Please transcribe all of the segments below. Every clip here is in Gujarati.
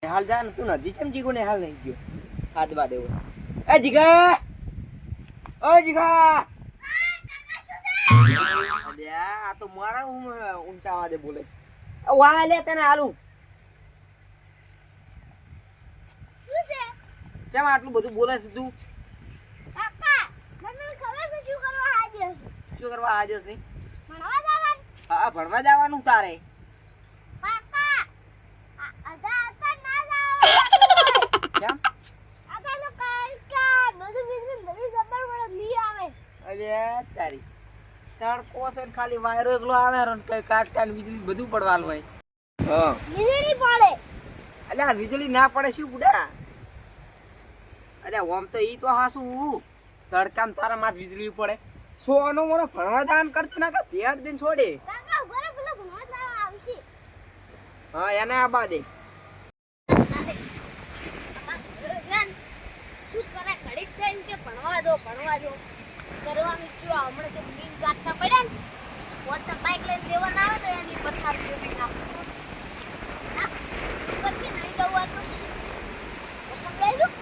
હાલ જા ને તું નથી કેમ જીગો ને હાલ નહીં ગયો હાથ બા દેવો એ જીગા ઓ જીગા અલ્યા આ તો મારા ઊંચા અવાજે બોલે વાહ લે તને હાલું શું છે કેમ આટલું બધું બોલે છે તું કાકા મને ખબર છે શું કરવા આજે શું કરવા આવ્યો છે ભણવા જવાનું હા ભણવા જવાનું તારે કાકા આધા આતા ના જાવ કેમ આધા નો કાકા બધું બિઝનેસ બધી જબર વડે લી આવે અલ્યા તારી તડકો છે ને ખાલી વાયરો એકલો આવે ને કઈ કાટકા ને વીજળી બધું પડવાનું હોય હા વીજળી પડે અલ્યા વીજળી ના પડે શું બુડા અલ્યા ઓમ તો ઈ તો હાસું તડકામ તારા માં વીજળી પડે સોનો મોનો ભણવા દાન કરતું ના કે તેડ દિન છોડે કાકા બરે પેલો ભણવા જવા આવશે હા એને આબા દે શું કરે ઘડીક થઈને કે ભણવા દો કરવાનું કયો હમણાં તો બીજ ગાંઠતા પડ્યા ને પોતે બાઈક લઈને દેવા ના આવે તો એની પથાર જોઈ નાખો ના કરશે નહીં જવું આ તો સમજાયું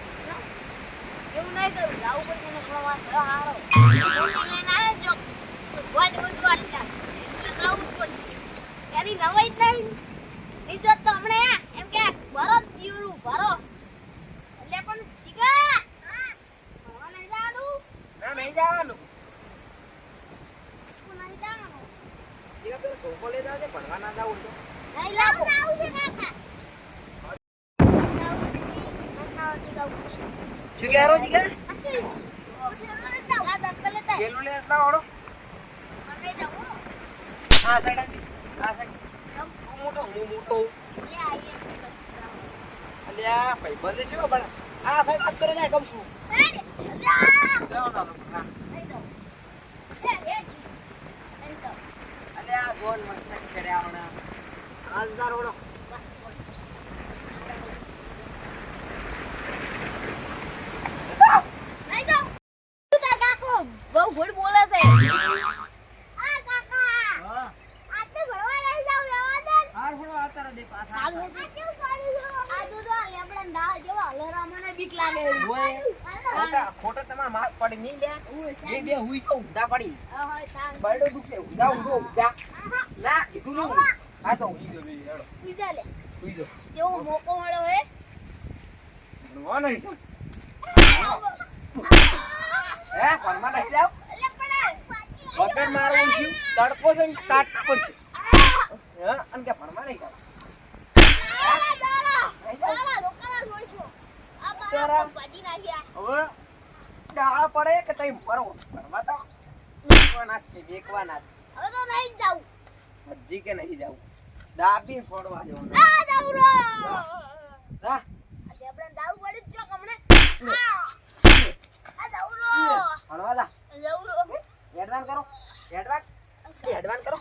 એવું નહીં કરું જાવું પડશે ને પ્રવાસ હારો મોટી લઈને આવે જો ગોડ વાટતા એટલે જવું જ પડશે એની નવાઈ જ નહીં ઇજ્જત તો હમણાં એમ કે ભરો જીવરું ભરો એટલે પણ જીગા ભણવા નહીં જવાનું ના નહીં જવાનું નહીં જવાનું જીગા પેલો ધોકો લઈ જાવ ભણવા ના જાવું તો નહીં લાવું આવું છે કાકા શું કહેરો જીગા આ દત્ત લેતા પેલું લે એટલા ઓળો મને જાવું આ સાઈડ હું મોટો લે આઈએ અલ્યા ભાઈ બંધ છે બડા આ સાઈડ વાત કરે ને કમ છું જાઓ ના હા અલ્યા જોન મસ્ત કર્યા હમણાં આજ ઓળો બહુ ગુડ બોલે છે આ કાકા હા આ તો ભણવા નહીં જાવ રહેવા દે હાર ફોડો આ તારા દે પાછા આ કેવું પાડી દો આ દૂધો લેબડા ડાળ જેવો હલેરા મને બીક લાગે ખોટો તમાર માર પડી નહીં લે બે હુઈ તો ઊંધા પડી હા તાન બરડો દુખે ઊંધા ના કીધું નહીં આ તો હુઈ જો બે હેડો સીધા લે હુઈ જો કેવો મોકો મળ્યો હે ભણવા નહીં હે ભણવા નહીં જાવ એટલે પણ વગર મારવું છું તડકો છે ને કાટવું પડશે હા અને કે ભણવા નહીં જાવ હવે ડાળ પડે કે તઈ મરો ભણવા તો બેકવાના છે બેકવાના હજી કે નહીં જાવું દાબી છોડવા જવાનું હા ભણવા જા એડવાન કરો એડવાન કરો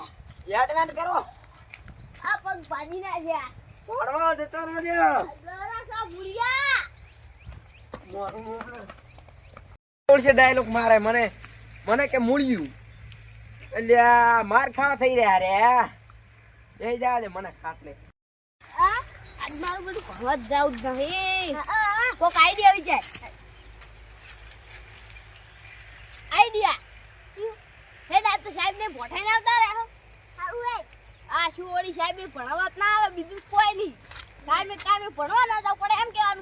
ભણવા જતો રહેજો છે ડાયલોગ મારે મને કે મૂળ્યું અલ્યા માર ખાવા થઈ રહ્યા રે એ જા દે મને ખાટલે મારું બધું ભણવા જ જાવ જ નહીં કોક આઈડિયા આવી જાય આઈડિયા હે ના તો સાહેબ ને ભોઠાઈને આવતા રહે સારું હે આ શું ઓળી સાહેબ ભણાવવા ના આવે બીજું કોઈ નહીં કામે ભણવા ના જાવ પડે એમ કેવાનું